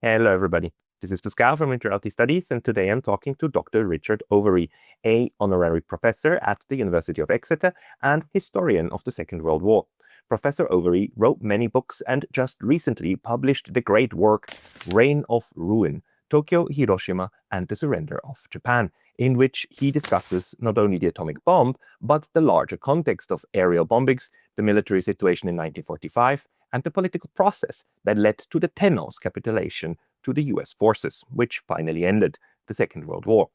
Hello, everybody. This is Pascal from Imperial Studies, and today I'm talking to Dr. Richard Overy, a honorary professor at the University of Exeter and historian of the Second World War. Professor Overy wrote many books and just recently published the great work Reign of Ruin, Tokyo, Hiroshima, and the Surrender of Japan, in which he discusses not only the atomic bomb, but the larger context of aerial bombings, the military situation in 1945, and the political process that led to the Tenno's capitulation to the US forces, which finally ended the Second World War.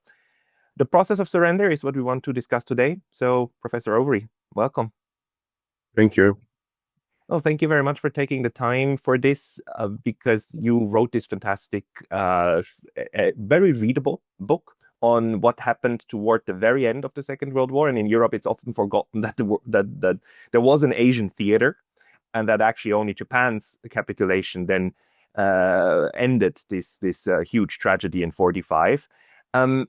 The process of surrender is what we want to discuss today. So, Professor Overy, welcome. Thank you. Well, thank you very much for taking the time for this, because you wrote this fantastic, very readable book on what happened toward the very end of the Second World War. And in Europe, it's often forgotten that that there was an Asian theater, and that actually only Japan's capitulation then ended this huge tragedy in 45.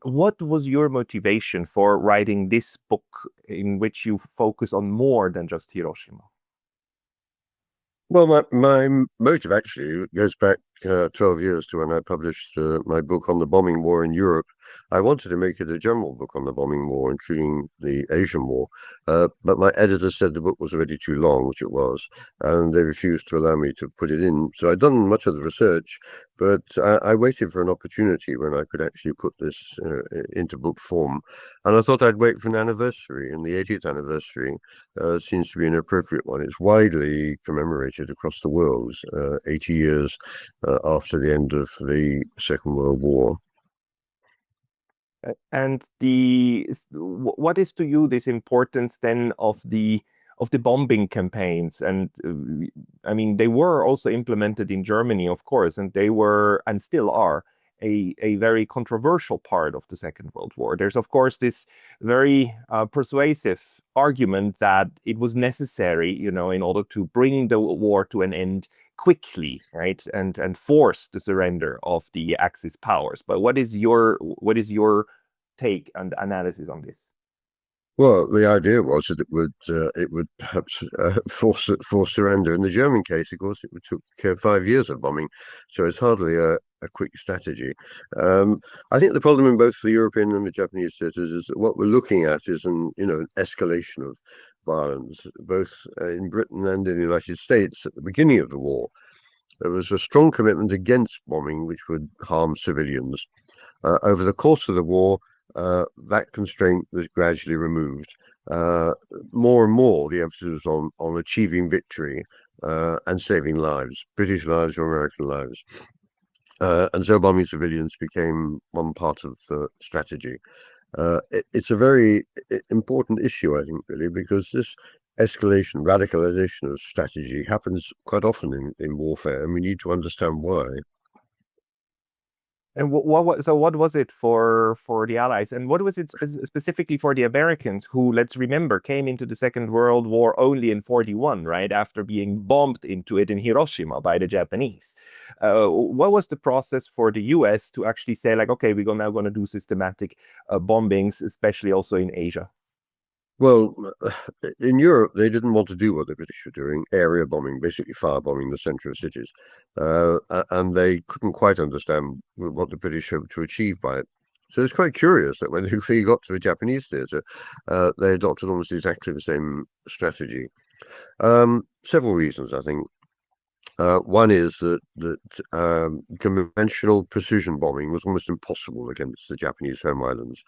What was your motivation for writing this book in which you focus on more than just Hiroshima? Well, my motive actually goes back 12 years to when I published my book on the bombing war in Europe. I wanted to make it a general book on the bombing war, including the Asian war, but my editor said the book was already too long, which it was, and they refused to allow me to put it in. So I'd done much of the research, but I waited for an opportunity when I could actually put this into book form. And I thought I'd wait for an anniversary, and the 80th anniversary seems to be an appropriate one. It's widely commemorated across the world, 80 years after the end of the Second World War. And what is to you this importance then of the bombing campaigns? And I mean, they were also implemented in Germany, of course, and they were and still are a very controversial part of the Second World War. There's, of course, this very persuasive argument that it was necessary, in order to bring the war to an end quickly, right, and force the surrender of the Axis powers. But what is your take and analysis on this? Well, the idea was that it would perhaps force surrender. In the German case, of course, it took 5 years of bombing, so it's hardly a quick strategy. I think the problem in both the European and the Japanese theaters is that what we're looking at is an escalation of violence, both in Britain and in the United States at the beginning of the war. There was a strong commitment against bombing, which would harm civilians. Over the course of the war, that constraint was gradually removed. More and more, the emphasis was on achieving victory and saving lives, British lives or American lives. And so bombing civilians became one part of the strategy. It's a very important issue, I think, really, because this escalation, radicalization of strategy happens quite often in warfare, and we need to understand why. And what was it for the Allies, and what was it specifically for the Americans, who, let's remember, came into the Second World War only in 41, right after being bombed into it in Hiroshima by the Japanese? What was the process for the U.S. to actually say, like, okay, we're now going to do systematic bombings, especially also in Asia? Well, in Europe, they didn't want to do what the British were doing, area bombing, basically firebombing the center of cities. And they couldn't quite understand what the British hoped to achieve by it. So it's quite curious that when they got to the Japanese theatre, they adopted almost exactly the same strategy. Several reasons, I think. One is that conventional precision bombing was almost impossible against the Japanese home islands.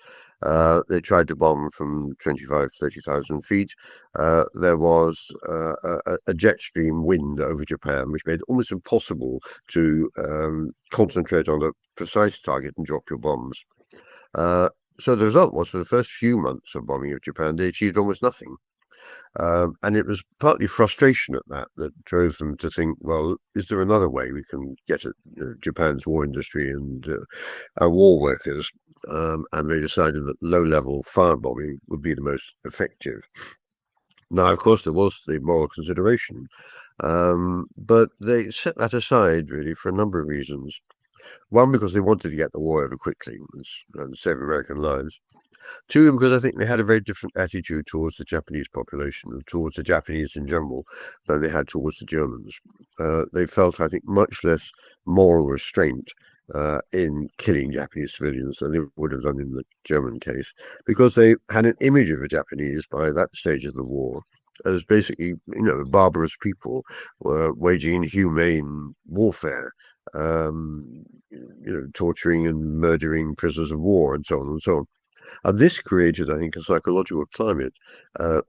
They tried to bomb from 25, 30,000 feet. There was a jet stream wind over Japan, which made it almost impossible to concentrate on a precise target and drop your bombs. So the result was, for the first few months of bombing of Japan, they achieved almost nothing. And it was partly frustration at that drove them to think, well, is there another way we can get at Japan's war industry and our war workers? And they decided that low-level firebombing would be the most effective. Now, of course, there was the moral consideration, but they set that aside, really, for a number of reasons. One, because they wanted to get the war over quickly and save American lives. Two, because I think they had a very different attitude towards the Japanese population and towards the Japanese in general than they had towards the Germans. They felt, I think, much less moral restraint in killing Japanese civilians than they would have done in the German case, because they had an image of the Japanese by that stage of the war as basically, barbarous people were waging inhumane warfare, torturing and murdering prisoners of war and so on and so on. And this created, I think, a psychological climate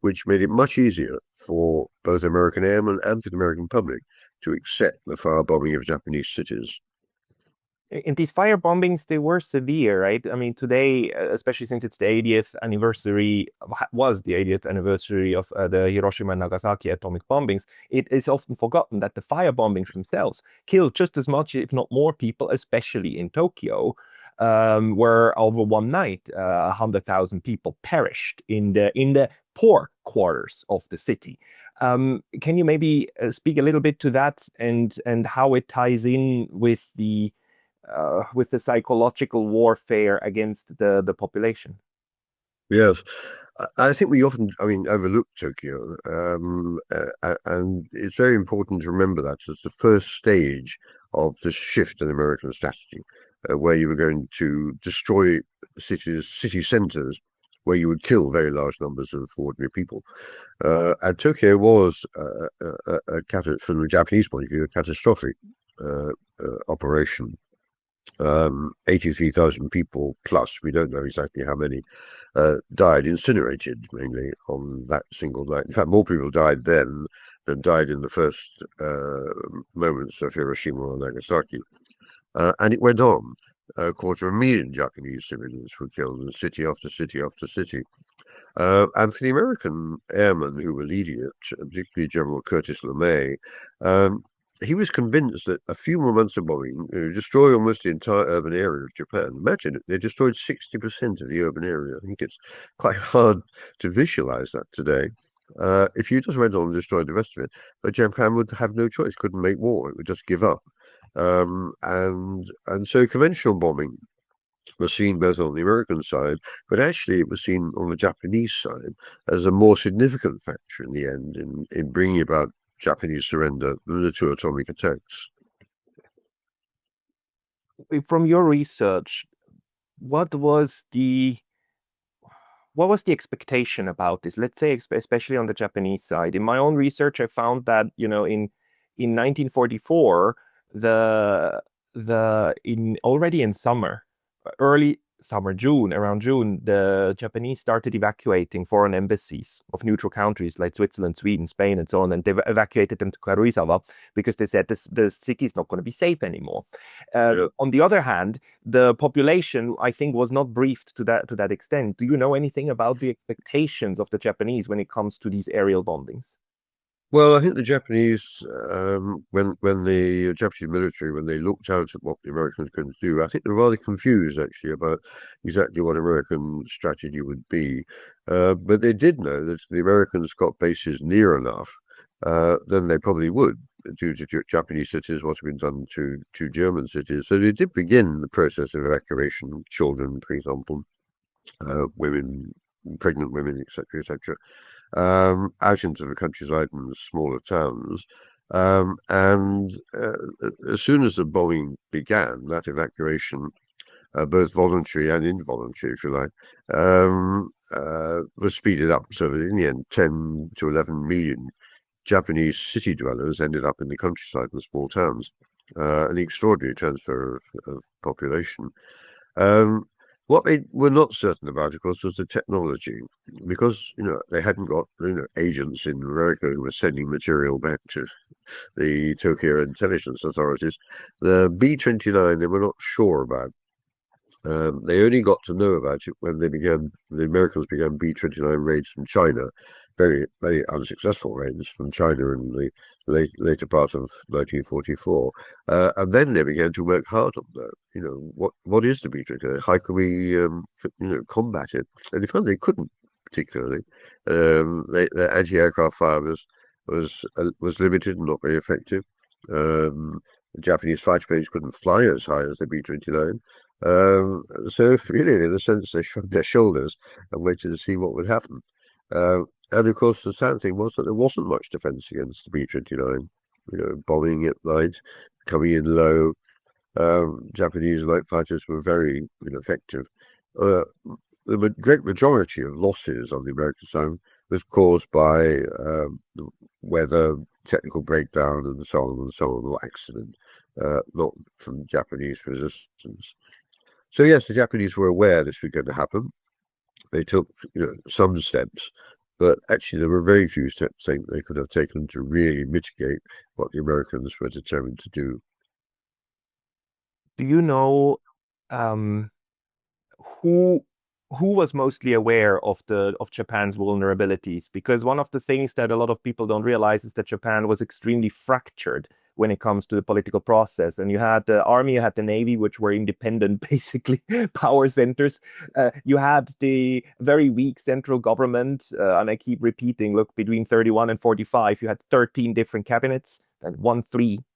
which made it much easier for both American airmen and for the American public to accept the firebombing of Japanese cities. In these firebombings, they were severe, right? I mean, today, especially since it's the 80th anniversary, was the 80th anniversary of the Hiroshima and Nagasaki atomic bombings, it is often forgotten that the firebombings themselves killed just as much, if not more people, especially in Tokyo, where over one night, 100,000 people perished in the poor quarters of the city. Can you maybe speak a little bit to that and how it ties in with the psychological warfare against the population? Yes, I think we often, overlook Tokyo, and it's very important to remember that as the first stage of the shift in American strategy, where you were going to destroy city centers, where you would kill very large numbers of ordinary people. And Tokyo was, from the Japanese point of view, a catastrophic operation. 83,000 people plus, we don't know exactly how many, died incinerated mainly on that single night. In fact, more people died then than died in the first moments of Hiroshima and Nagasaki. And it went on. 250,000 Japanese civilians were killed in city after city after city. And for the American airmen who were leading it, particularly General Curtis LeMay, he was convinced that a few more months of bombing destroy almost the entire urban area of Japan. Imagine it, they destroyed 60% of the urban area. I think it's quite hard to visualize that today. If you just went on and destroyed the rest of it, but Japan would have no choice, couldn't make war, it would just give up. And so conventional bombing was seen both on the American side, but actually it was seen on the Japanese side as a more significant factor in the end in bringing about Japanese surrender than the two atomic attacks. From your research, what was the what was the expectation about this? Let's say, especially on the Japanese side. In my own research, I found that, in 1944, already in summer, early summer, around June, the Japanese started evacuating foreign embassies of neutral countries like Switzerland, Sweden, Spain, and so on, and they evacuated them to Karuizawa because they said the city is not going to be safe anymore. On the other hand, the population, I think, was not briefed to that extent. Do you know anything about the expectations of the Japanese when it comes to these aerial bombings? Well, I think the Japanese, when the Japanese military, when they looked out at what the Americans could do, I think they're rather confused actually about exactly what American strategy would be. But they did know that if the Americans got bases near enough, then they probably would do to Japanese cities what had been done to German cities. So they did begin the process of evacuation of children, for example, women, pregnant women, etc., etc. Out into the countryside and the smaller towns. And as soon as the bombing began, that evacuation, both voluntary and involuntary, if you like, was speeded up. So that in the end, 10 to 11 million Japanese city dwellers ended up in the countryside and small towns. An extraordinary transfer of population. What they were not certain about, of course, was the technology, because they hadn't got agents in America who were sending material back to the Tokyo intelligence authorities. The B-29 they were not sure about. They only got to know about it when the Americans began B-29 raids from China, very, very unsuccessful raids from China in the later part of 1944. And then they began to work hard on that. What is the B-29? How can we, combat it? And they found they couldn't particularly. Their anti-aircraft fire was limited and not very effective. The Japanese fighter planes couldn't fly as high as the B-29. So really, in a sense, they shrugged their shoulders and waited to see what would happen. And of course, the sad thing was that there wasn't much defense against the B-29. Bombing at night, coming in low. Japanese light fighters were very ineffective. The great majority of losses on the American side was caused by weather, technical breakdown, and so on and so on, or accident, not from Japanese resistance. So yes, the Japanese were aware this was going to happen. They took some steps, but actually there were very few steps they could have taken to really mitigate what the Americans were determined to do. Do you know um, who who was mostly aware of Japan's vulnerabilities? Because one of the things that a lot of people don't realize is that Japan was extremely fractured when it comes to the political process. And you had the army, you had the navy, which were independent, basically power centers. You had the very weak central government, and I keep repeating, look, between 31 and 45, you had 13 different cabinets. And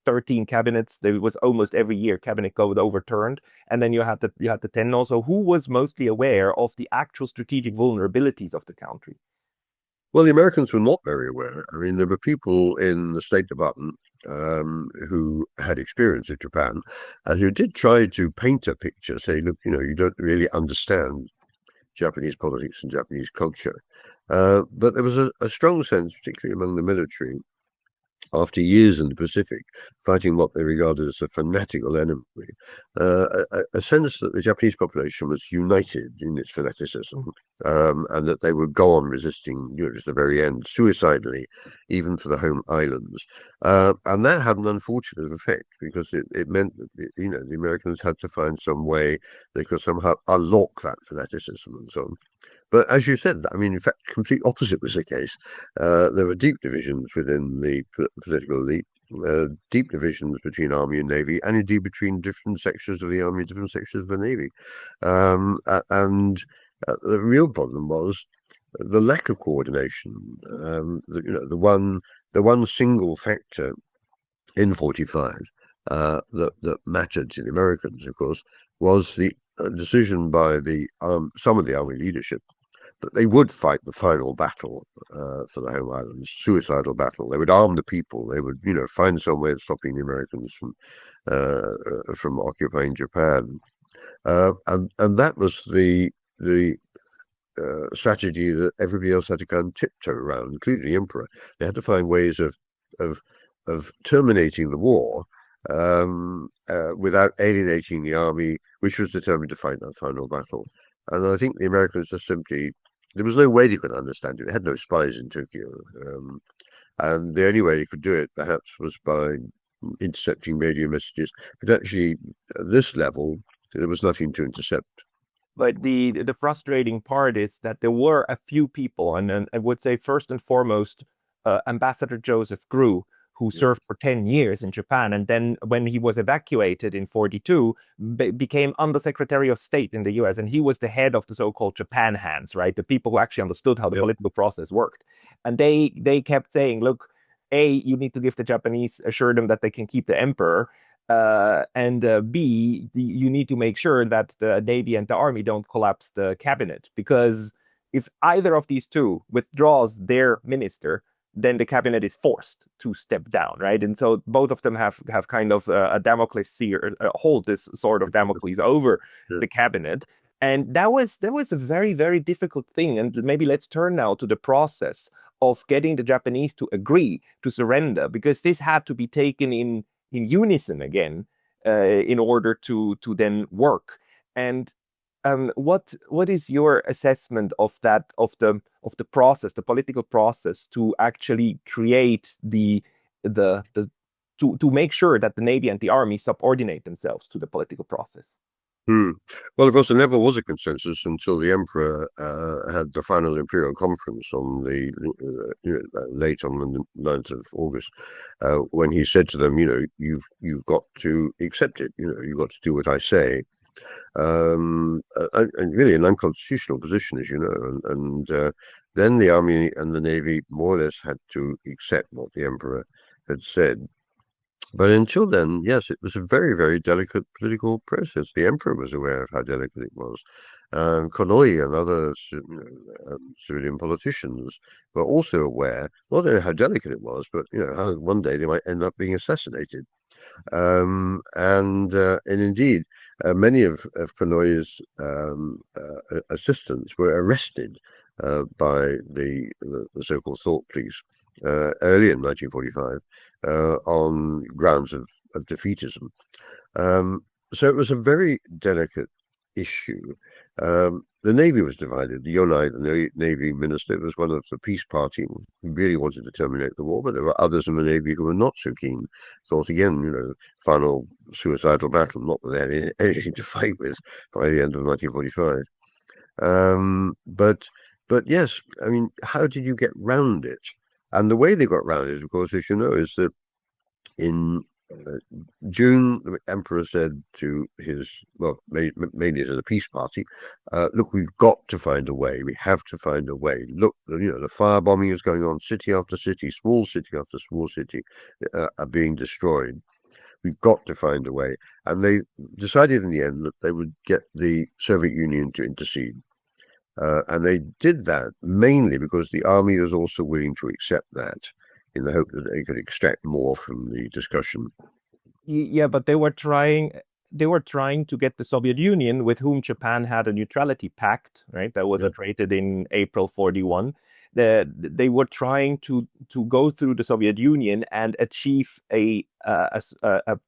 13 cabinets. There was almost every year cabinet got overturned. And then you had the Tenno. So who was mostly aware of the actual strategic vulnerabilities of the country? Well, the Americans were not very aware. I mean, there were people in the State Department who had experience in Japan and who did try to paint a picture, say, look, you don't really understand Japanese politics and Japanese culture. But there was a strong sense, particularly among the military, after years in the Pacific, fighting what they regarded as a fanatical enemy, a sense that the Japanese population was united in its fanaticism, and that they would go on resisting, to the very end, suicidally, even for the home islands. And that had an unfortunate effect because it meant that the Americans had to find some way they could somehow unlock that fanaticism and so on. But as you said, I mean, in fact, complete opposite was the case. There were deep divisions within the political elite, deep divisions between army and navy, and indeed between different sections of the army and different sections of the navy. And the real problem was the lack of coordination. The one single factor in 45 that mattered to the Americans, of course, was the decision by some of the army leadership that they would fight the final battle for the home islands, suicidal battle. They would arm the people. They would, find some way of stopping the Americans from occupying Japan. And that was the strategy that everybody else had to kind of tiptoe around, including the emperor. They had to find ways of terminating the war without alienating the army, which was determined to fight that final battle. And I think the Americans just simply, there was no way they could understand it. They had no spies in Tokyo. And the only way they could do it, perhaps, was by intercepting radio messages. But actually, at this level, there was nothing to intercept. But the frustrating part is that there were a few people, and I would say first and foremost, Ambassador Joseph Grew, who Yeah. served for 10 years in Japan, and then when he was evacuated in 42, became Undersecretary of State in the US, and he was the head of the so-called Japan hands, right? The people who actually understood how the Yep. political process worked. And they kept saying, look, A, you need to give the Japanese, assure them that they can keep the emperor, and B, you need to make sure that the Navy and the Army don't collapse the cabinet. Because if either of these two withdraws their minister, then the cabinet is forced to step down, right? And so both of them have kind of a Damocles seer, hold this sword of Damocles over Yeah. the cabinet. And that was a very, very difficult thing. And maybe let's turn now to the process of getting the Japanese to agree to surrender, because this had to be taken in unison again in order to then work. And what is your assessment of the process, the political process, to actually create the to make sure that the Navy and the Army subordinate themselves to the political process? Hmm. Well, of course, there never was a consensus until the emperor had the final Imperial conference on the late on the 9th of August, when he said to them, you've got to accept it. You've got to do what I say. And really an unconstitutional position, as you know. And then the army and the navy more or less had to accept what the emperor had said. But until then, yes, it was a very, very delicate political process. The emperor was aware of how delicate it was. Konoye and other civilian politicians were also aware, not only how delicate it was, but how one day they might end up being assassinated. And indeed, many of Konoye's assistants were arrested by the so-called thought police early in 1945 on grounds of defeatism. So it was a very delicate issue. The Navy was divided. The Yonai, the Navy minister, was one of the peace party who really wanted to terminate the war, but there were others in the Navy who were not so keen. Thought again, final suicidal battle, not with anything to fight with by the end of 1945. But yes, I mean, how did you get round it? And the way they got round it, of course, as you know, is that in June, the emperor said to mainly to the peace party, look, we've got to find a way. We have to find a way. Look, the firebombing is going on, city after city, small city after small city are being destroyed. We've got to find a way. And they decided in the end that they would get the Soviet Union to intercede. And they did that mainly because the army was also willing to accept that in the hope that they could extract more from the discussion. Yeah, but they were trying to get the Soviet Union, with whom Japan had a neutrality pact, right? That was Yep. created in April 41. They were trying to go through the Soviet Union and achieve a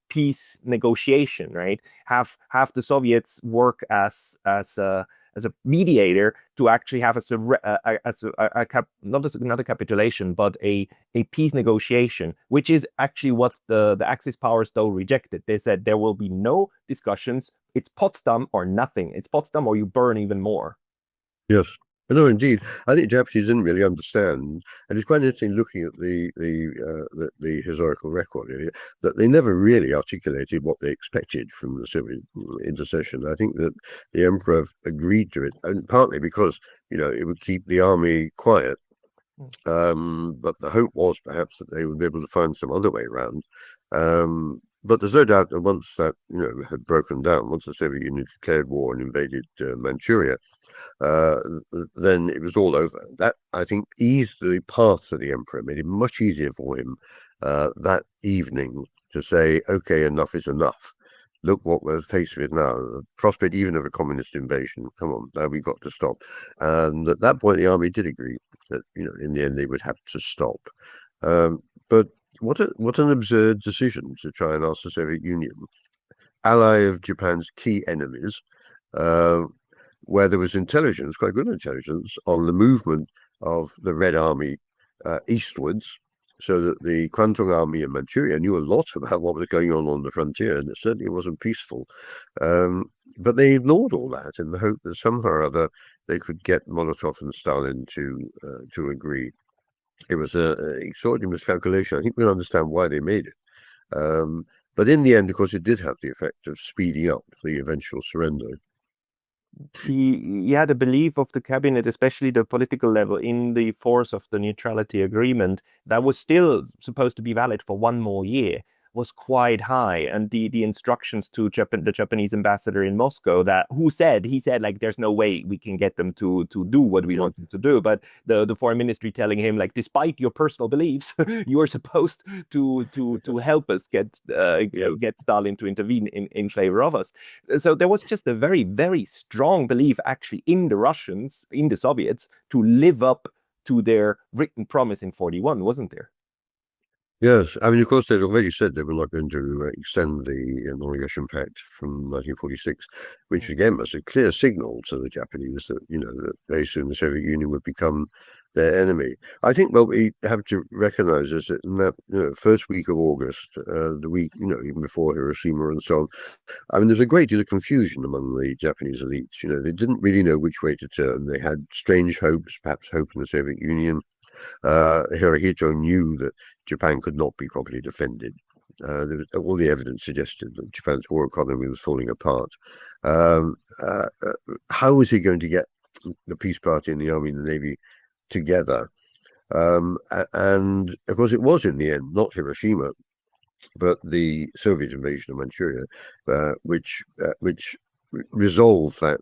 peace negotiation, right? Have the Soviets work as a mediator to actually have not a capitulation, but a peace negotiation, which is actually what the Axis powers though rejected. They said there will be no discussions. It's Potsdam or nothing. It's Potsdam or you burn even more. Yes. No, indeed. I think Japanese didn't really understand, and it's quite interesting looking at the historical record here, that they never really articulated what they expected from the Soviet intercession. I think that the emperor agreed to it, and partly because it would keep the army quiet. But the hope was perhaps that they would be able to find some other way around. But there's no doubt that once that had broken down, once the Soviet Union declared war and invaded Manchuria, uh, then it was all over. That, I think, eased the path to the emperor, made it much easier for him that evening to say, okay, enough is enough. Look what we're faced with now, the prospect even of a communist invasion. Come on, now we've got to stop. And at that point, the army did agree that, in the end, they would have to stop. But what an absurd decision to try and ask the Soviet Union, ally of Japan's key enemies, uh, where there was intelligence, quite good intelligence, on the movement of the Red Army eastwards, so that the Kwantung Army in Manchuria knew a lot about what was going on the frontier, and it certainly wasn't peaceful. But they ignored all that in the hope that somehow or other they could get Molotov and Stalin to agree. It was an extraordinary miscalculation. I think we don't understand why they made it. But in the end, of course, it did have the effect of speeding up the eventual surrender. He had a belief of the cabinet, especially the political level, in the force of the neutrality agreement that was still supposed to be valid for one more year, was quite high. And the instructions to the Japanese ambassador in Moscow, that he said like there's no way we can get them to do what we Yeah. want them to do. But the foreign ministry telling him like, despite your personal beliefs, you are supposed to help us Yeah. get Stalin to intervene in favor of us. So there was just a very, very strong belief actually in the Russians, in the Soviets, to live up to their written promise in 41, wasn't there? Yes, I mean, of course, they'd already said they were not going to extend the non-aggression pact from 1946, which again was a clear signal to the Japanese that that very soon the Soviet Union would become their enemy. I think what we have to recognize is that in that first week of August, the week even before Hiroshima and so on, I mean, there's a great deal of confusion among the Japanese elites. They didn't really know which way to turn. They had strange hopes, perhaps hope in the Soviet Union. Hirohito knew that Japan could not be properly defended. All the evidence suggested that Japan's war economy was falling apart. Um, uh, how was he going to get the peace party and the army and the navy together? And of course, it was in the end not Hiroshima but the Soviet invasion of Manchuria, which resolved that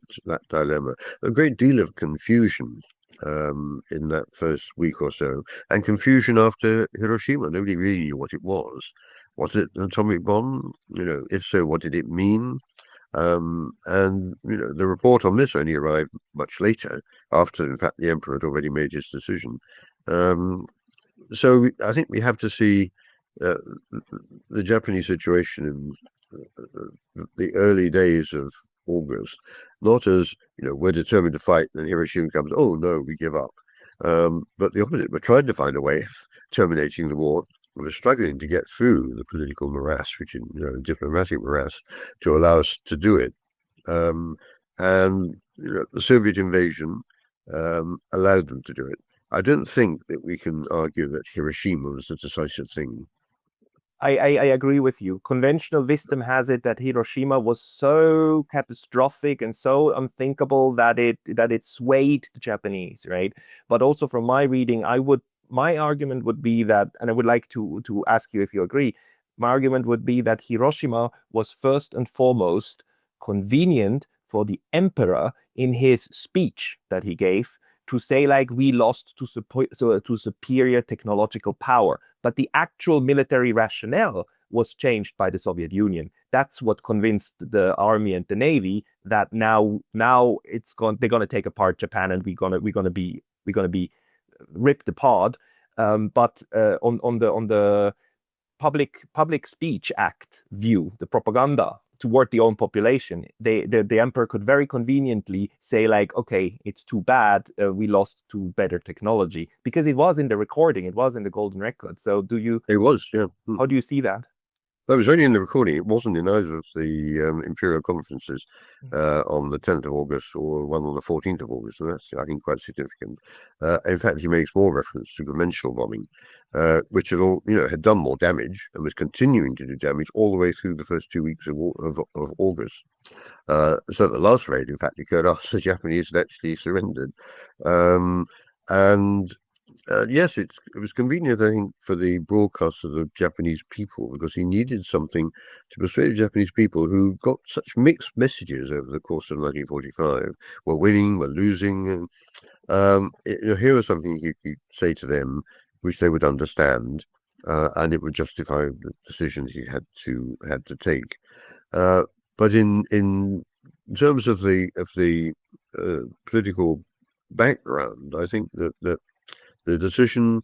dilemma. A great deal of confusion in that first week or so, and confusion after Hiroshima. Nobody really knew what it was. Was it an atomic bomb? If so, what did it mean? And the report on this only arrived much later, after, in fact, the emperor had already made his decision. So I think we have to see the Japanese situation in the early days of August, not as, we're determined to fight, and Hiroshima comes, oh no, we give up. But the opposite, we're trying to find a way of terminating the war. We're struggling to get through the political morass, which is, diplomatic morass, to allow us to do it. And the Soviet invasion allowed them to do it. I don't think that we can argue that Hiroshima was the decisive thing. I agree with you. Conventional wisdom has it that Hiroshima was so catastrophic and so unthinkable that it swayed the Japanese, right? But also from my reading, my argument would be that, and I would like to ask you if you agree, my argument would be that Hiroshima was first and foremost convenient for the emperor in his speech that he gave to say like we lost to superior technological power, but the actual military rationale was changed by the Soviet Union. That's what convinced the army and the navy that now they're gonna take apart Japan and we're gonna be ripped apart. But on the public speech act view, the propaganda toward the own population, the emperor could very conveniently say like, okay, it's too bad, we lost to better technology, because it was in the recording, it was in the golden record. So It was, yeah. how do you see that? That was only in the recording. It wasn't in either of the Imperial conferences on the 10th of August or one on the 14th of August. So that's, I think, quite significant. In fact, he makes more reference to conventional bombing, which had done more damage and was continuing to do damage all the way through the first 2 weeks of August. So the last raid, in fact, occurred after the Japanese had actually surrendered. And yes, it was convenient, I think, for the broadcast of the Japanese people, because he needed something to persuade the Japanese people who got such mixed messages over the course of 1945. We're winning, we're losing. Here was something you could say to them, which they would understand, and it would justify the decisions he had to take. But in terms of the political background, I think that the decision,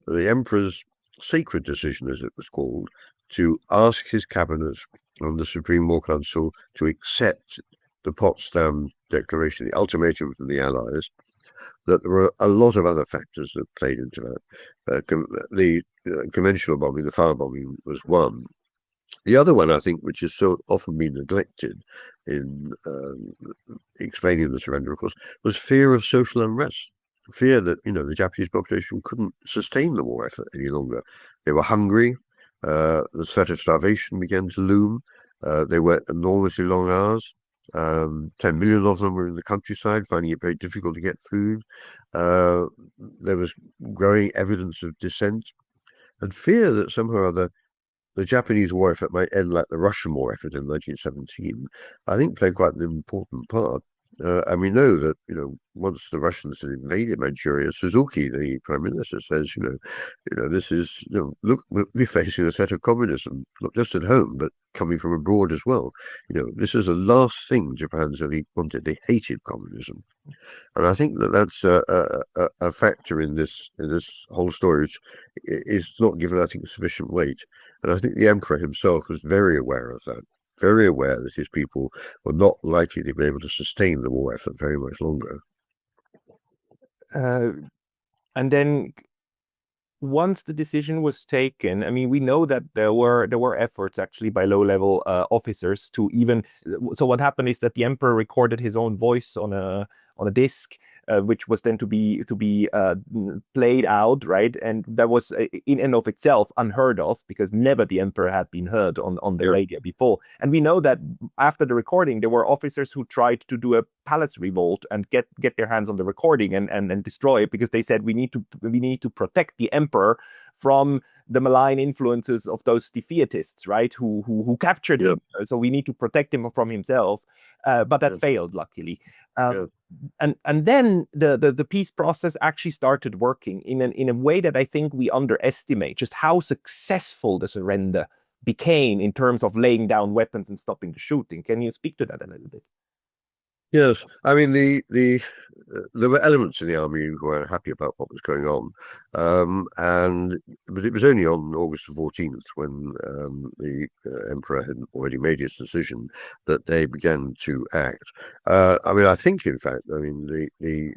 the emperor's sacred decision, as it was called, to ask his cabinet and the Supreme War Council to accept the Potsdam Declaration, the ultimatum from the Allies, that there were a lot of other factors that played into that. The conventional bombing, the firebombing, was one. The other one, I think, which has so often been neglected in explaining the surrender, of course, was fear of social unrest. Fear that, the Japanese population couldn't sustain the war effort any longer. They were hungry. The threat of starvation began to loom. They worked enormously long hours. 10 million of them were in the countryside, finding it very difficult to get food. There was growing evidence of dissent and fear that somehow or other the Japanese war effort might end like the Russian war effort in 1917, I think played quite an important part. And we know that, once the Russians had invaded Manchuria, Suzuki, the prime minister, says, this is, look, we're facing a threat of communism, not just at home, but coming from abroad as well. This is the last thing Japan's really wanted. They hated communism. And I think that that's a factor in this whole story, which is not given, I think, sufficient weight. And I think the emperor himself was very aware of that, very aware that his people were not likely to be able to sustain the war effort very much longer. And then once the decision was taken, I mean, we know that there were efforts actually by low-level officers to even. So what happened is that the emperor recorded his own voice on a disc, which was then to be played out, right? And that was in and of itself unheard of, because never the emperor had been heard on the radio before. And we know that after the recording, there were officers who tried to do a palace revolt and get their hands on the recording and destroy it, because they said we need to protect the emperor from the malign influences of those defaitists, right? Who captured Yeah, him. So we need to protect him from himself. But that yeah, failed, luckily. Uh, yeah. and then the peace process actually started working in a way that I think we underestimate just how successful the surrender became in terms of laying down weapons and stopping the shooting. Can you speak to that a little bit? Yes, I mean there were elements in the army who were unhappy about what was going on, and but it was only on August the 14th when the emperor had already made his decision that they began to act. I mean, I think, in fact, I mean the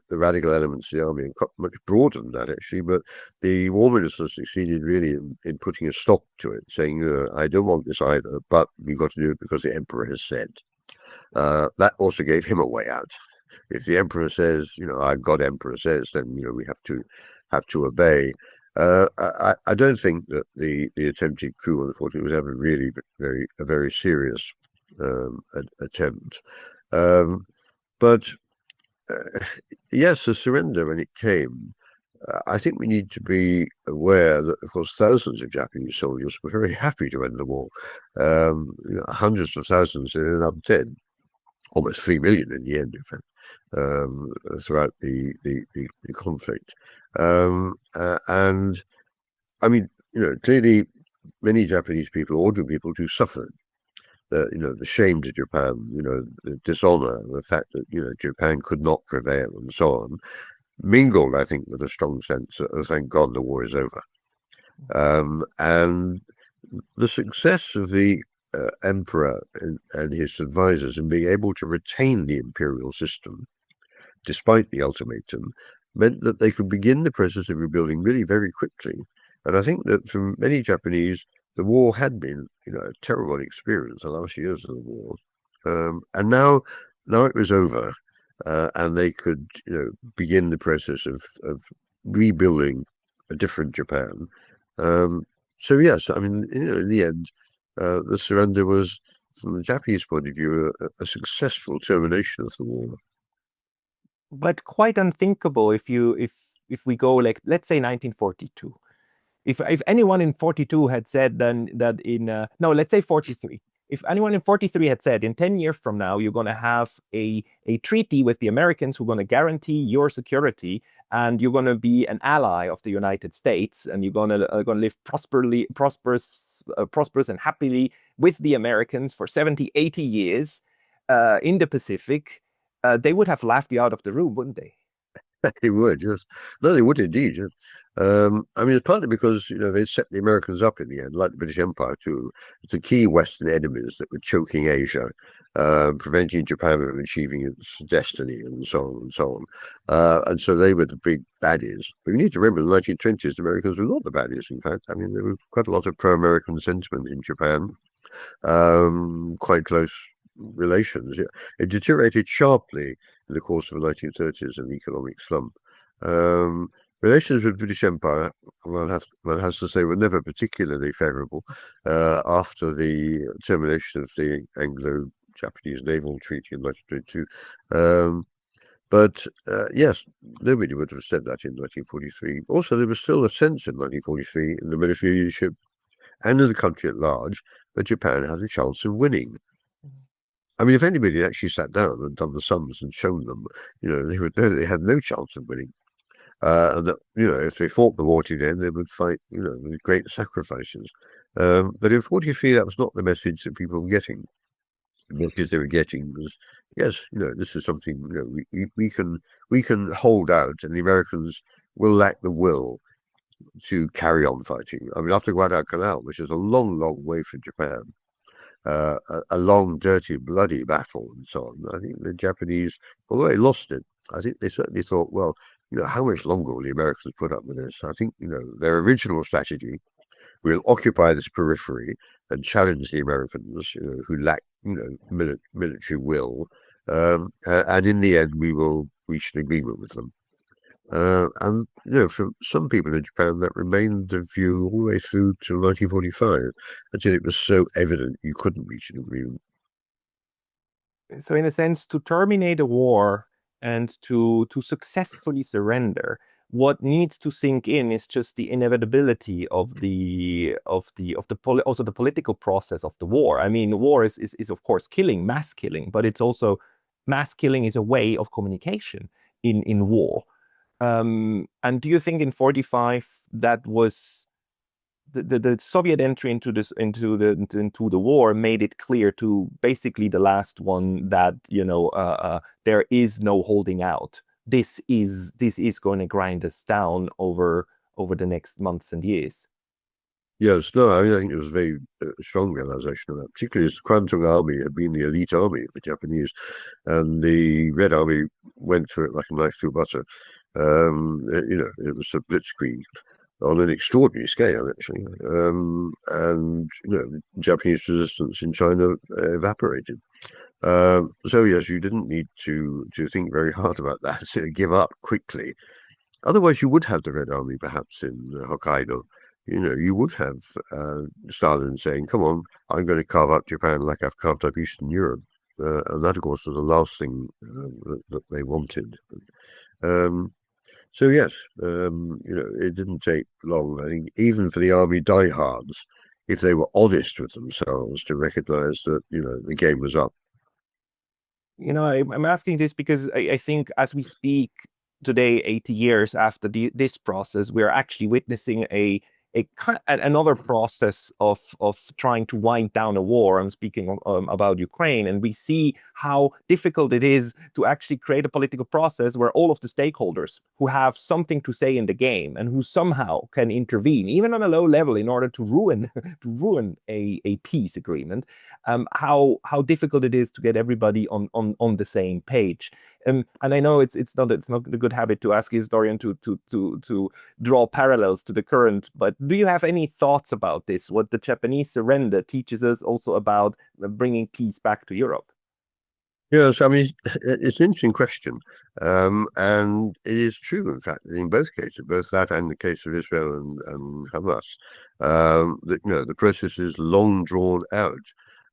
radical elements of the army are much broader than that actually, but the war minister succeeded really in putting a stop to it, saying, "I don't want this either, but we've got to do it because the emperor has said." That also gave him a way out. If the emperor says, our God emperor says, then we have to obey. I don't think that the attempted coup on the 14th was ever really a very serious attempt. But yes, the surrender when it came. I think we need to be aware that, of course, thousands of Japanese soldiers were very happy to end the war. Hundreds of thousands ended up dead, almost 3 million in the end, in fact, throughout the conflict. And I mean, clearly many Japanese people, ordinary people, who suffered. The shame to Japan, the dishonor, the fact that, Japan could not prevail and so on, mingled, I think, with a strong sense of, oh, thank God the war is over. And the success of the emperor and his advisors in being able to retain the imperial system, despite the ultimatum, meant that they could begin the process of rebuilding really very quickly. And I think that for many Japanese, the war had been, a terrible experience, the last years of the war. And now it was over, and they could, begin the process of rebuilding a different Japan. So yes, I mean, in the end, the surrender was, from the Japanese point of view, a successful termination of the war. But quite unthinkable if we go, like, let's say 1942. If anyone in 42 had said then that in no, let's say 43. If anyone in 43 had said in 10 years from now you're going to have a treaty with the Americans who are going to guarantee your security, and you're going to be an ally of the United States, and you're going to live prosperous and happily with the Americans for 70, 80 years in the Pacific, they would have laughed you out of the room, wouldn't they? They would, yes. No, they would indeed, yes. I mean, it's partly because, they set the Americans up in the end, like the British Empire too. It's the key Western enemies that were choking Asia, preventing Japan from achieving its destiny, and so on and so on. And so they were the big baddies. But you need to remember, in the 1920s, the Americans were not the baddies, in fact. I mean, there was quite a lot of pro-American sentiment in Japan, quite close relations. It deteriorated sharply in the course of the 1930s, an economic slump. Relations with the British Empire, one has to say, were never particularly favourable after the termination of the Anglo-Japanese Naval Treaty in 1922. But yes, nobody would have said that in 1943. Also, there was still a sense in 1943 in the military leadership and in the country at large that Japan had a chance of winning. I mean, if anybody had actually sat down and done the sums and shown them, they would know they had no chance of winning. And that, if they fought the war to the end, they would fight, with great sacrifices. But in 43, that was not the message that people were getting. The message they were getting was, yes, this is something, we can hold out, and the Americans will lack the will to carry on fighting. I mean, after Guadalcanal, which is a long, long way from Japan, a long, dirty, bloody battle and so on. I think the Japanese, although they lost it, I think they certainly thought, well, how much longer will the Americans put up with this? I think, their original strategy will occupy this periphery and challenge the Americans, who lack, military will. And in the end, we will reach an agreement with them. And for some people in Japan, that remained the view all the way through to 1945, until it was so evident you couldn't reach an agreement. So in a sense, to terminate a war and to successfully surrender what needs to sink in is just the inevitability of also the political process of the war. I mean, war is of course killing, mass killing, but it's also mass killing is a way of communication in war. And do you think in 45 that was the Soviet entry into the war made it clear to basically the last one that there is no holding out. This is going to grind us down over the next months and years. Yes, no, I mean, I think it was a very strong realization of that, particularly as the Kwantung Army had been the elite army of the Japanese, and the Red Army went through it like a knife through butter. It was a blitzkrieg on an extraordinary scale, actually, and Japanese resistance in China evaporated. So yes, you didn't need to think very hard about that, to give up quickly. Otherwise, you would have the Red Army perhaps in Hokkaido. You would have Stalin saying, "Come on, I'm going to carve up Japan like I've carved up Eastern Europe," and that, of course, was the last thing that they wanted. So yes, it didn't take long. I think even for the army diehards, if they were honest with themselves, to recognise that the game was up. I'm asking this because I think as we speak today, 80 years after this process, we're actually witnessing another process of trying to wind down a war. I'm speaking about Ukraine, and we see how difficult it is to actually create a political process where all of the stakeholders who have something to say in the game and who somehow can intervene, even on a low level, in order to ruin a peace agreement. How difficult it is to get everybody on the same page. And I know it's not a good habit to ask a historian to draw parallels to the current, but do you have any thoughts about this? What the Japanese surrender teaches us also about bringing peace back to Europe? Yes, I mean, it's an interesting question. And it is true, in fact, in both cases, both that and the case of Israel and Hamas, that, the process is long drawn out.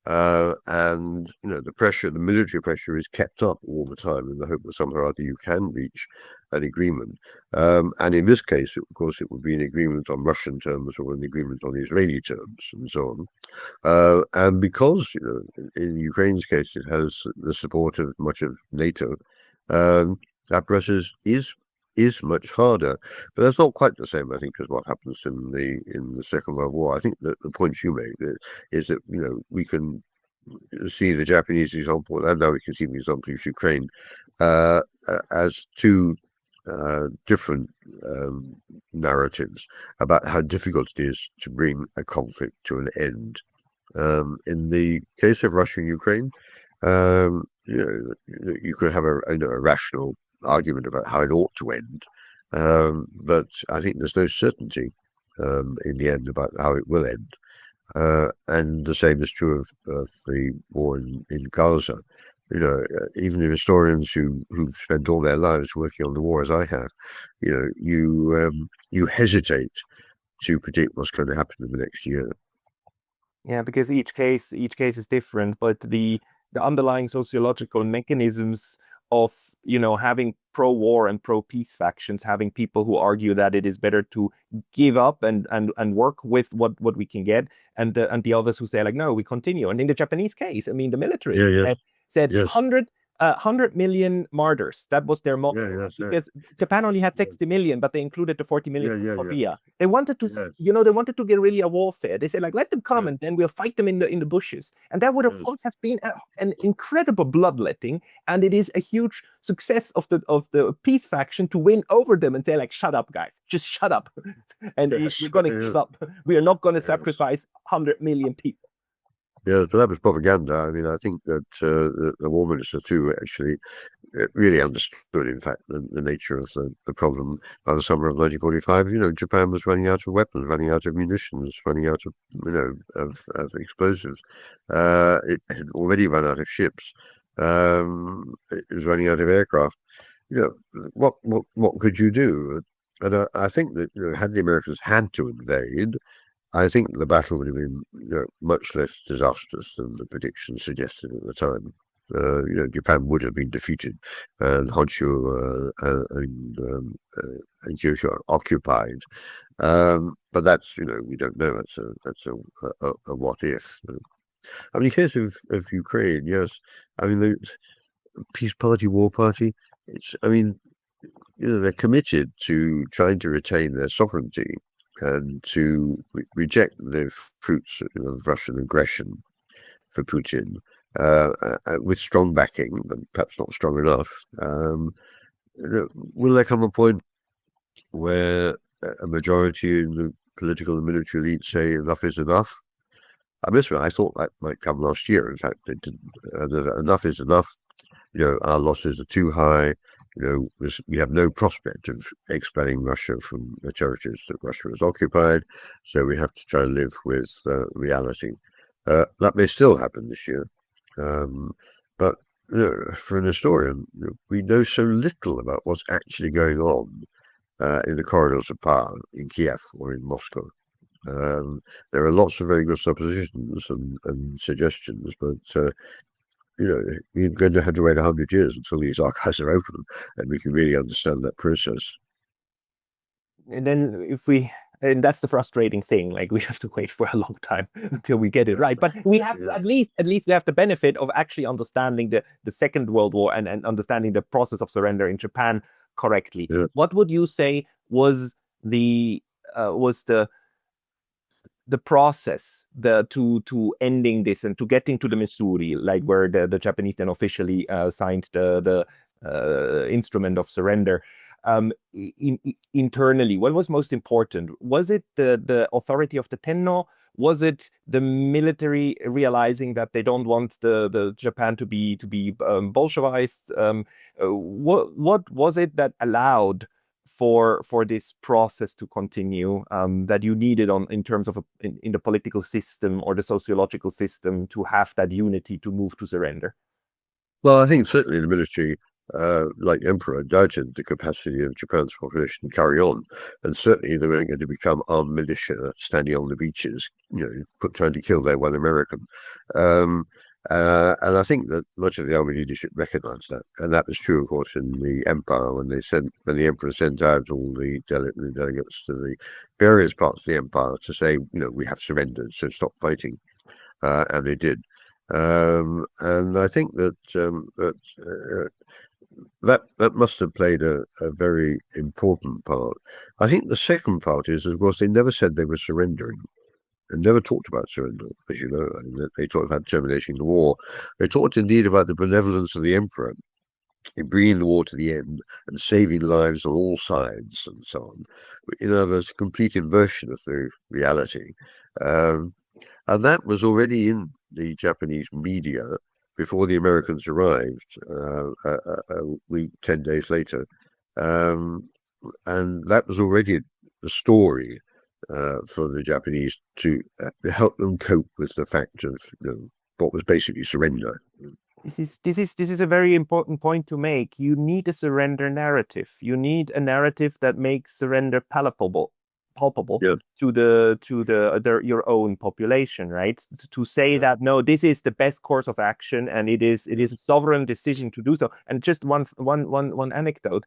And, the military pressure is kept up all the time in the hope that somehow or other you can reach an agreement. And in this case, of course, it would be an agreement on Russian terms or an agreement on Israeli terms and so on. And because, in Ukraine's case, it has the support of much of NATO, that process is much harder. But that's not quite the same, I think, as what happens in the Second World War. I think that the point you make is that we can see the Japanese example, and now we can see the example of Ukraine as two different narratives about how difficult it is to bring a conflict to an end. In the case of Russia and Ukraine, you could have a rational argument about how it ought to end, but I think there's no certainty in the end about how it will end. And the same is true of the war in Gaza. Even the historians who've spent all their lives working on the war, as I have, you hesitate to predict what's going to happen in the next year. Yeah, because each case is different, but the underlying sociological mechanisms of having pro-war and pro-peace factions, having people who argue that it is better to give up and work with what we can get, and the others who say like no, we continue. And in the Japanese case, I mean, the Yeah, militarists yes, said yes, 100 million martyrs. That was their yeah, motto. yes, Because Japan only had yeah, 60 million, but they included the 40 million yeah, yeah, for yeah, Korea. They wanted to, yes, they wanted to guerrilla warfare. They said like, let them come yeah, and then we'll fight them in the bushes. And that would of yes, course have been an incredible bloodletting. And it is a huge success of the peace faction to win over them and say like, shut up, guys, just shut up. And yes, we're going to give up. We are not going to yes. sacrifice 100 million people. Yeah, so that was propaganda. I mean, I think that the war minister too actually really understood, in fact, the nature of the problem. By the summer of 1945, Japan was running out of weapons, running out of munitions, running out of, of explosives. It had already run out of ships. It was running out of aircraft. What could you do? And I think that had the Americans had to invade, I think the battle would have been much less disastrous than the predictions suggested at the time. Japan would have been defeated and Honshu and Kyushu occupied. But that's we don't know. That's a what if. I mean, in the case of Ukraine, yes. I mean, the peace party, war party. They're committed to trying to retain their sovereignty and to reject the fruits of Russian aggression for Putin, with strong backing, but perhaps not strong enough. Will there come a point where a majority in the political and military elite say enough is enough? I thought that might come last year. In fact, it didn't. Enough is enough. Our losses are too high. We have no prospect of expelling Russia from the territories that Russia has occupied, so we have to try to live with reality. That may still happen this year, but for an historian, we know so little about what's actually going on in the corridors of power in Kiev or in Moscow. There are lots of very good suppositions and suggestions, but we're going to have to wait 100 years until these archives are open and we can really understand that process. And then and that's the frustrating thing. Like, we have to wait for a long time until we get it right. But we have at least we have the benefit of actually understanding the Second World War and understanding the process of surrender in Japan correctly. Yeah. What would you say was the process to ending this and to getting to the Missouri, like where the Japanese then officially signed the instrument of surrender? Internally, what was most important? Was it the authority of the Tenno? Was it the military realizing that they don't want the Japan to be Bolshevized? What was it that allowed for this process to continue, that you needed in terms of in the political system or the sociological system to have that unity to move to surrender? Well, I think certainly the military, like Emperor, doubted the capacity of Japan's population to carry on, and certainly they weren't going to become armed militia standing on the beaches, trying to kill their one American. And I think that much of the army leadership recognized that, and that was true, of course, in the empire when the emperor sent out all the delegates to the various parts of the empire to say, we have surrendered, so stop fighting, and they did. And I think that that must have played a very important part. I think the second part is, of course, they never said they were surrendering and never talked about surrender, as you know. I mean, they talked about terminating the war. They talked indeed about the benevolence of the emperor in bringing the war to the end and saving lives on all sides and so on. In other words, a complete inversion of the reality. And that was already in the Japanese media before the Americans arrived, a week, 10 days later. And that was already the story for the Japanese to help them cope with the fact of what was basically surrender. This is a very important point to make. You need a surrender narrative. You need a narrative that makes surrender palpable Yeah. to your own population, right? To say that no, this is the best course of action, and it is a sovereign decision to do so. And just one anecdote.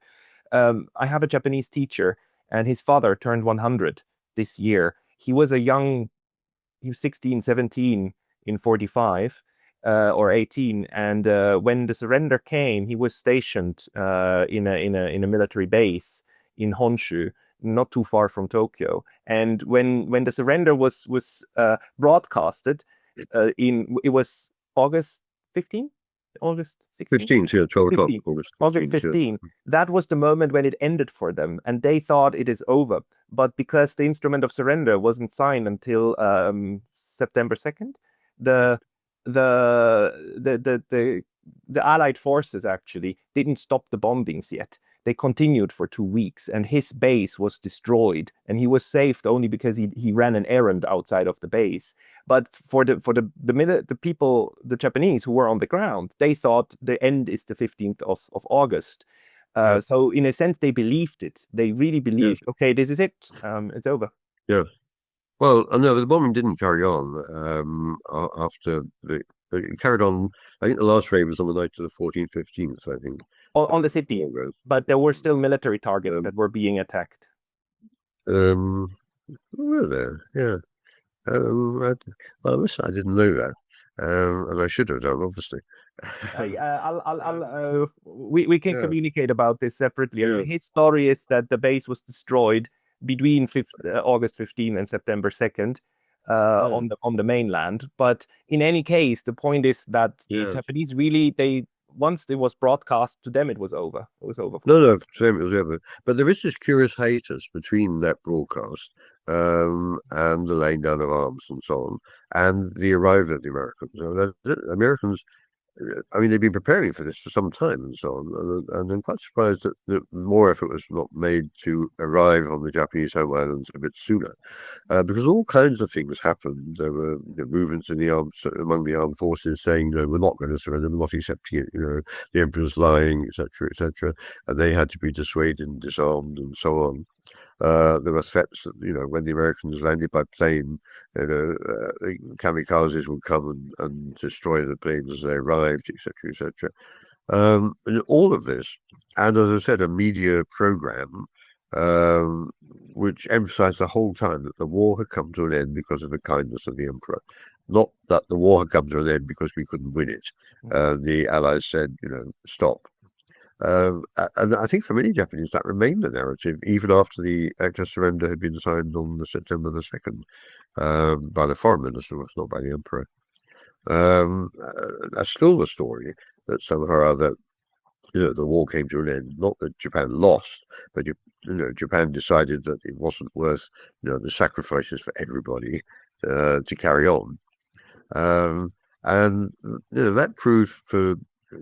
I have a Japanese teacher, and his father turned 100 this year. He was 16, 17 in 45. Or 18, and when the surrender came, he was stationed in a military base in Honshu, not too far from Tokyo. And when the surrender was broadcasted, it was August 15, August 16, 15th, 12 o'clock, 15, August August 15th. 15. That was the moment when it ended for them, and they thought it is over. But because the instrument of surrender wasn't signed until September 2nd, the Allied forces actually didn't stop the bombings yet. They continued for 2 weeks, and his base was destroyed, and he was saved only because he ran an errand outside of the base. But for the people, the Japanese who were on the ground, they thought the end is the 15th of August. So in a sense, they believed it. They really believed, okay, this is it. It's over. Yeah. Well, no, the bombing didn't carry on after it carried on. I think the last raid was on the night of the 14th, 15th, I think. On the city, but there were still military targets Um, that were being attacked. um, were there? Yeah. I wish I didn't know that, and I should have done, obviously. We can Yeah, communicate about this separately. yeah, His story is that the base was destroyed between August 15 and September 2nd yeah, on the mainland. But in any case, the point is that the yeah. Japanese really they once it was broadcast to them, it was over. It was over for No, them. no, same as ever. But there is this curious hiatus between that broadcast and the laying down of arms and so on, and the arrival of the Americans. The Americans, I mean, they've been preparing for this for some time and so on, and I'm quite surprised that more effort was not made to arrive on the Japanese home islands a bit sooner, because all kinds of things happened. There were movements in the among the armed forces saying, we're not going to surrender, we're not accepting it, the emperor's lying, etc., etc., and they had to be dissuaded and disarmed and so on. There were threats that, when the Americans landed by plane, kamikazes would come and destroy the planes as they arrived, etc., etc. And all of this, and as I said, a media program which emphasized the whole time that the war had come to an end because of the kindness of the emperor, not that the war had come to an end because we couldn't win it. The Allies said, stop. And I think for many Japanese that remained the narrative even after the act of surrender had been signed on the September the 2nd by the foreign minister, not by the emperor. That's still the story that somehow or other, the war came to an end. Not that Japan lost, but Japan decided that it wasn't worth the sacrifices for everybody to carry on. And that proved for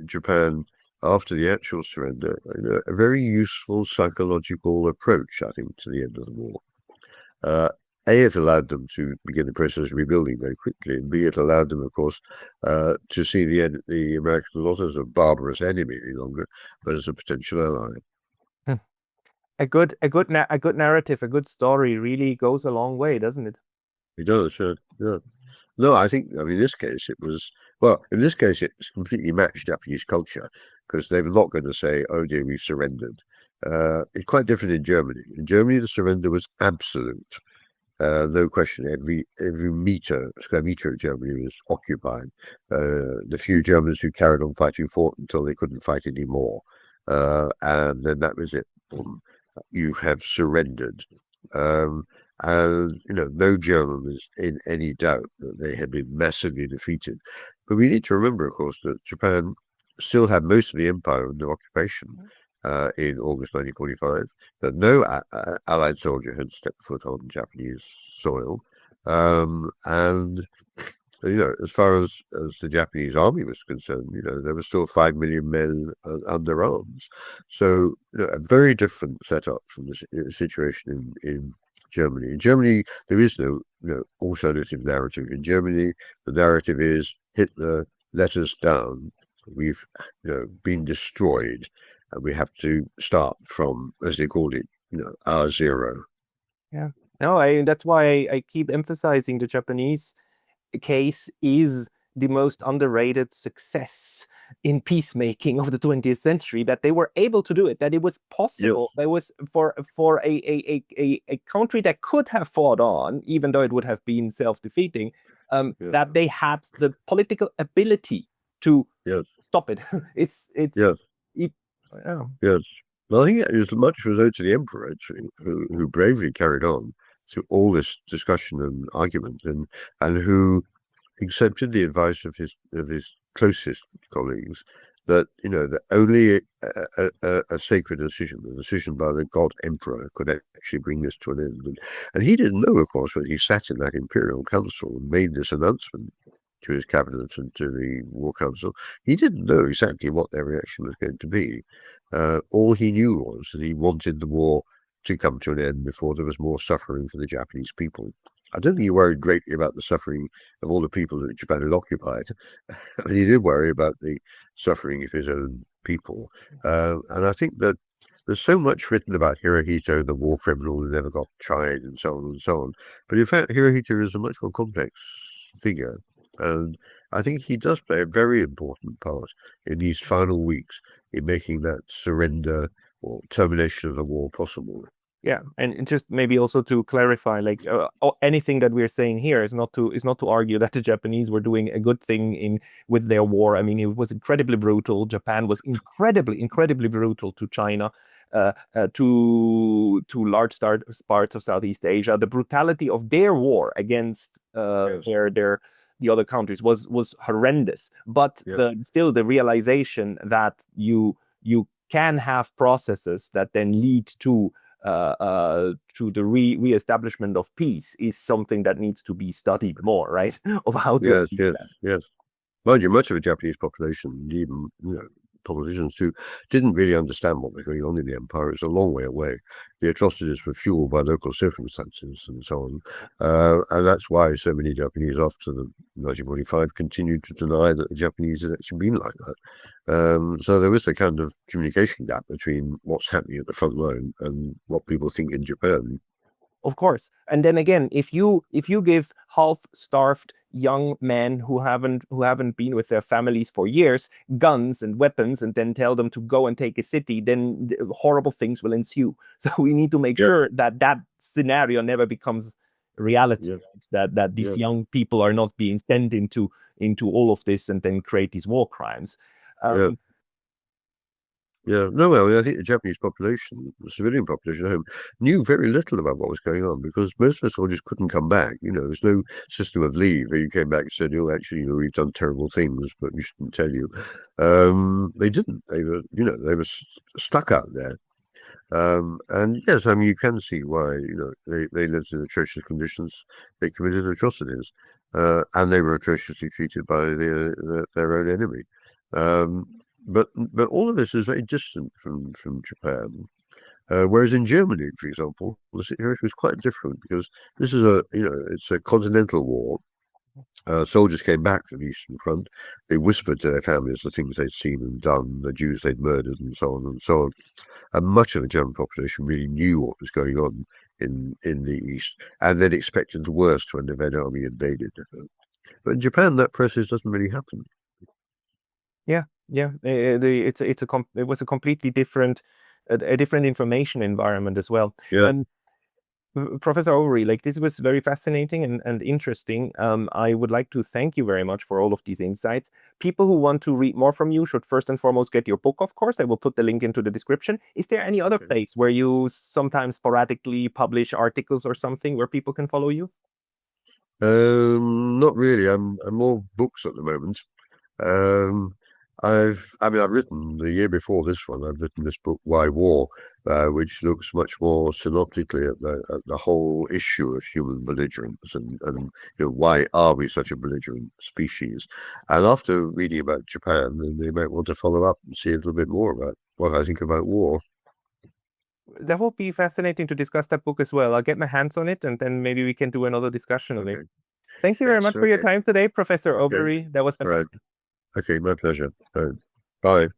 Japan after the actual surrender a very useful psychological approach, I think, to the end of the war. A, it allowed them to begin the process of rebuilding very quickly, and B, it allowed them, of course, to see the Americans not as a barbarous enemy any longer, but as a potential ally. A good narrative, a good story really goes a long way, doesn't it? It does, yeah. No, I think, in this case, in this case, it's completely matched Japanese culture because they were not going to say, oh dear, we've surrendered. It's quite different in Germany. In Germany, the surrender was absolute. No question, every square meter of Germany was occupied. The few Germans who carried on fighting fought until they couldn't fight anymore. And then that was it. You have surrendered. And no German was in any doubt that they had been massively defeated. But we need to remember, of course, that Japan still had most of the empire under occupation in August 1945. That no Allied soldier had stepped foot on Japanese soil, and as far as the Japanese army was concerned, there were still 5 million men under arms. So a very different setup from the situation in Germany. In Germany, there is no alternative narrative. In Germany, the narrative is Hitler let us down. We've been destroyed, and we have to start from, as they called it, our zero. Yeah. No, that's why I keep emphasizing the Japanese case is the most underrated success in peacemaking of the 20th century, that they were able to do it, that it was Yep. possible. There was for a country that could have fought on, even though it would have been self-defeating, Yeah. that they had the political ability to Yes. stop it. It's Yes. it, yeah. Yes. Well, I think as much was owed to the emperor, actually, who bravely carried on through all this discussion and argument, and who accepted the advice of his closest colleagues that that only a sacred decision, a decision by the god emperor, could actually bring this to an end. And he didn't know, of course, when he sat in that imperial council and made this announcement to his cabinet and to the war council, he didn't know exactly what their reaction was going to be. All he knew was that he wanted the war to come to an end before there was more suffering for the Japanese people. I don't think he worried greatly about the suffering of all the people that Japan had occupied. He did worry about the suffering of his own people. And I think that there's so much written about Hirohito, the war criminal who never got tried, and so on and so on. But in fact, Hirohito is a much more complex figure. And I think he does play a very important part in these final weeks in making that surrender or termination of the war possible. Yeah, and just maybe also to clarify, like anything that we're saying here is not to argue that the Japanese were doing a good thing in with their war. I mean, it was incredibly brutal. Japan was incredibly brutal to China, to large parts of Southeast Asia. The brutality of their war against Yes. the other countries was horrendous. But Yeah. still the realization that you can have processes that then lead to the reestablishment of peace is something that needs to be studied more, right? Of how to Yes. achieve Yes. that. Yes. Mind you, much of the Japanese population, and even politicians too, didn't really understand what was going on in the empire. It's a long way away. The atrocities were fueled by local circumstances and so on, and that's why so many Japanese after the 1945 continued to deny that the Japanese had actually been like that. So there is a kind of communication gap between what's happening at the front line and what people think in Japan. Of course. And then again, if you give half-starved young men who haven't been with their families for years guns and weapons and then tell them to go and take a city, then horrible things will ensue. So we need to make Yes, sure that that scenario never becomes reality, yes, right? That these yes. young people are not being sent into all of this and then create these war crimes. Yeah. Um, Yeah, no, well, I mean, I think the Japanese population, the civilian population at home, knew very little about what was going on because most of the soldiers couldn't come back. There's no system of leave where you came back and said, actually, we've done terrible things, but we shouldn't tell you. They didn't. They were stuck out there. And yes, I mean, you can see why, they lived in atrocious conditions. They committed atrocities, and they were atrociously treated by their own enemy. Um, but all of this is very distant from Japan. Whereas in Germany, for example, the situation was quite different because this is it's a continental war. Soldiers came back from the Eastern Front. They whispered to their families the things they'd seen and done, the Jews they'd murdered, and so on and so on. And much of the German population really knew what was going on in the East, and then expected the worst when the Red Army invaded. But in Japan, that process doesn't really happen. Yeah, yeah. It was a completely different a different information environment as well. Yeah. And Professor Overy, like this was very fascinating and interesting. I would like to thank you very much for all of these insights. People who want to read more from you should first and foremost get your book, of course. I will put the link into the description. Is there any other Okay. place where you sometimes sporadically publish articles or something where people can follow you? Not really. I'm more books at the moment. Um, I've written the year before this one. I've written this book, Why War, which looks much more synoptically at the whole issue of human belligerence and why are we such a belligerent species? And after reading about Japan, then they might want to follow up and see a little bit more about what I think about war. That will be fascinating to discuss that book as well. I'll get my hands on it and then maybe we can do another discussion of it. Okay. Thank you very Yes. much for your Okay. time today, Professor Okay. Overy. That was All right. fantastic. Okay. My pleasure. Bye.